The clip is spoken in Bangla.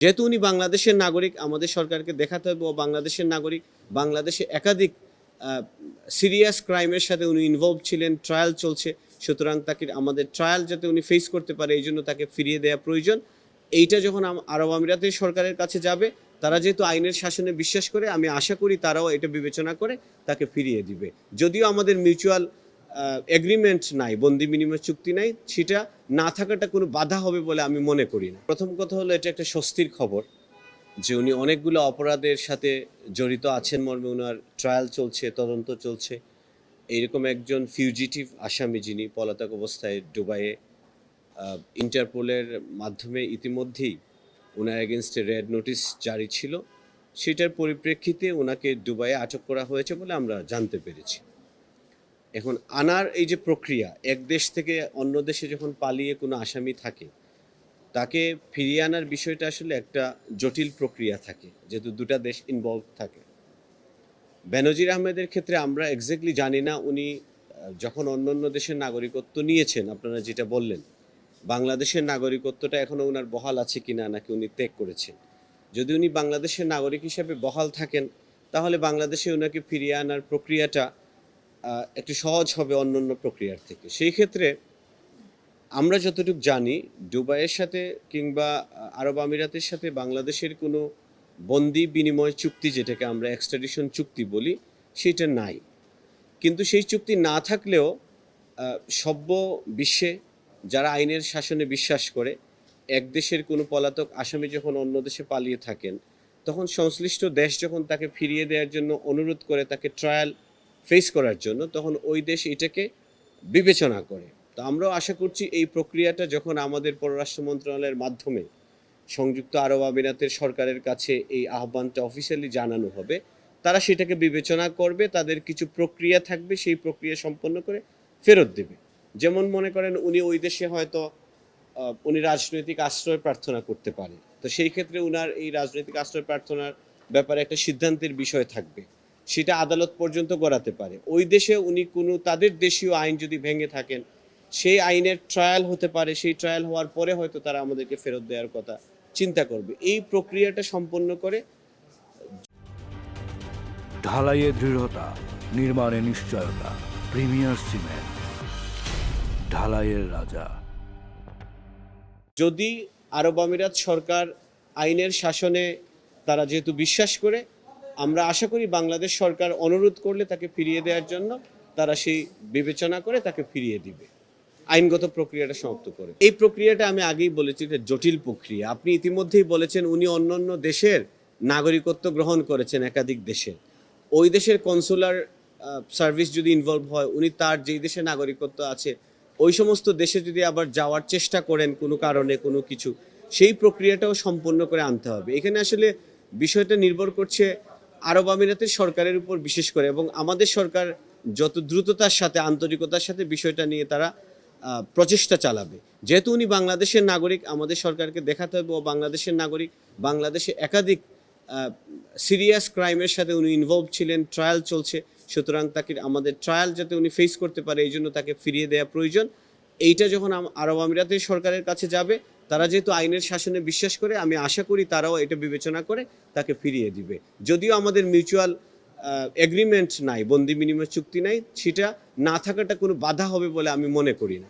যেহেতু উনি বাংলাদেশের নাগরিক, আমাদের সরকারকে দেখাতে হবে ও বাংলাদেশের নাগরিক। বাংলাদেশে একাধিক সিরিয়াস ক্রাইমের সাথে উনি ইনভলভ ছিলেন, ট্রায়াল চলছে। সুতরাং তাকে আমাদের ট্রায়াল যাতে উনি ফেস করতে পারে এই জন্য তাকে ফিরিয়ে দেওয়া প্রয়োজন। এইটা যখন আরব আমিরাতের সরকারের কাছে যাবে, তারা যেহেতু আইনের শাসনে বিশ্বাস করে, আমি আশা করি তারাও এটা বিবেচনা করে তাকে ফিরিয়ে দিবে। যদিও আমাদের মিউচুয়াল এগ্রিমেন্ট নাই, বন্দি বিনিময় চুক্তি নাই, সেটা না থাকাটা কোনো বাধা হবে বলে আমি মনে করি না। প্রথম কথা হলো, এটা একটা স্বস্তির খবর যে উনি অনেকগুলো অপরাধের সাথে জড়িত আছেন মর্মে ওনার ট্রায়াল চলছে, তদন্ত চলছে। এইরকম একজন ফিউজিটিভ আসামি যিনি পলাতক অবস্থায় দুবাইয়ে ইন্টারপোলের মাধ্যমে ইতিমধ্যেই ওনার এগেনস্টে রেড নোটিশ জারি ছিল, সেটার পরিপ্রেক্ষিতে ওনাকে দুবাইয়ে আটক করা হয়েছে বলে আমরা জানতে পেরেছি। এখন আনার এই যে প্রক্রিয়া, এক দেশ থেকে অন্য দেশে যখন পালিয়ে কোনো আসামি থাকে, তাকে ফিরিয়ে আনার বিষয়টা আসলে একটা জটিল প্রক্রিয়া থাকে, যেহেতু দুটা দেশ ইনভলভ থাকে। বেনজির আহমেদের ক্ষেত্রে আমরা এক্স্যাক্টলি জানি না উনি যখন অন্য অন্য দেশের নাগরিকত্ব নিয়েছেন, আপনারা যেটা বললেন, বাংলাদেশের নাগরিকত্বটা এখনও ওনার বহাল আছে কিনা, নাকি উনি ত্যাগ করেছেন। যদি উনি বাংলাদেশের নাগরিক হিসেবে বহাল থাকেন, তাহলে বাংলাদেশে ওনাকে ফিরিয়ে আনার প্রক্রিয়াটা একটু সহজ হবে অন্য অন্য প্রক্রিয়ার থেকে। সেই ক্ষেত্রে আমরা যতটুকু জানি, দুবাইয়ের সাথে কিংবা আরব আমিরাতের সাথে বাংলাদেশের কোনো বন্দি বিনিময় চুক্তি, যেটাকে আমরা এক্সট্রাডিশন চুক্তি বলি, সেটা নাই। কিন্তু সেই চুক্তি না থাকলেও সভ্য বিশ্বে যারা আইনের শাসনে বিশ্বাস করে, এক দেশের কোনো পলাতক আসামি যখন অন্য দেশে পালিয়ে থাকেন, তখন সংশ্লিষ্ট দেশ যখন তাকে ফিরিয়ে দেওয়ার জন্য অনুরোধ করে, তাকে ট্রায়াল ফেস করার জন্য, তখন ওই দেশ এটাকে বিবেচনা করে। তো আমরাও আশা করছি এই প্রক্রিয়াটা যখন আমাদের পররাষ্ট্র মন্ত্রণালয়ের মাধ্যমে সংযুক্ত আরব আমিরাতের সরকারের কাছে এই আহ্বানটা অফিসিয়ালি জানানো হবে, তারা সেটাকে বিবেচনা করবে, তাদের কিছু প্রক্রিয়া থাকবে, সেই প্রক্রিয়া সম্পন্ন করে ফেরত দেবে। যেমন মনে করেন উনি ওই দেশে হয়তো উনি রাজনৈতিক আশ্রয় প্রার্থনা করতে পারে, তো সেই ক্ষেত্রে উনার এই রাজনৈতিক আশ্রয় প্রার্থনার ব্যাপারে একটা সিদ্ধান্তের বিষয় থাকবে, সেটা আদালত পর্যন্ত গড়াতে পারে। ওই দেশে উনি কোনো তাদের দেশীয় আইন যদি ভেঙে থাকেন, সেই আইনের ট্রায়াল হতে পারে, সেই ট্রায়াল হওয়ার পরে হয়তো তারা আমাদেরকে ফেরত দেওয়ার কথা চিন্তা করবে। এই প্রক্রিয়াটা সম্পন্ন করে ঢালাইয়ে দৃঢ়তা, নির্মাণে নিশ্চয়তা, প্রিমিয়ার সিমেন্ট, ঢালাইয়ের রাজা। যদি আরব আমিরাত সরকার আইনের শাসনে তারা যেহেতু বিশ্বাস করে, আমরা আশা করি বাংলাদেশ সরকার অনুরোধ করলে তাকে ফিরিয়ে দেওয়ার জন্য তারা সেই বিবেচনা করে তাকে ফিরিয়ে দিবে, আইনগত প্রক্রিয়াটা সমাপ্ত করে। এই প্রক্রিয়াটা আমি আগেই বলেছি, এটা জটিল প্রক্রিয়া। আপনি ইতিমধ্যেই বলেছেন উনি অন্য অন্য দেশের নাগরিকত্ব গ্রহণ করেছেন, একাধিক দেশের। ওই দেশের কনসুলার সার্ভিস যদি ইনভলভ হয়, উনি তার যেই দেশে নাগরিকত্ব আছে ওই সমস্ত দেশে যদি আবার যাওয়ার চেষ্টা করেন কোনো কারণে কোনো কিছু, সেই প্রক্রিয়াটাও সম্পন্ন করে আনতে হবে। এখানে আসলে বিষয়টা নির্ভর করছে আরব আমিরাতের সরকারের উপর বিশেষ করে, এবং আমাদের সরকার যত দ্রুততার সাথে, আন্তরিকতার সাথে বিষয়টা নিয়ে তারা প্রচেষ্টা চালাবে। যেহেতু উনি বাংলাদেশের নাগরিক, আমাদের সরকারকে দেখাতে হবে ও বাংলাদেশের নাগরিক। বাংলাদেশে একাধিক সিরিয়াস ক্রাইমের সাথে উনি ইনভলভ ছিলেন, ট্রায়াল চলছে। সুতরাং তাকে আমাদের ট্রায়াল যাতে উনি ফেস করতে পারে এই জন্য তাকে ফিরিয়ে দেওয়া প্রয়োজন। এইটা যখন আরব আমিরাতের সরকারের কাছে যাবে, তারা যেহেতু আইনের শাসনে বিশ্বাস করে, আমি আশা করি তারাও এটা বিবেচনা করে তাকে ফিরিয়ে দিবে। যদিও আমাদের মিউচুয়াল এগ্রিমেন্ট নাই, বন্দি বিনিময় চুক্তি নাই, সেটা না থাকাটা কোনো বাধা হবে বলে আমি মনে করি না।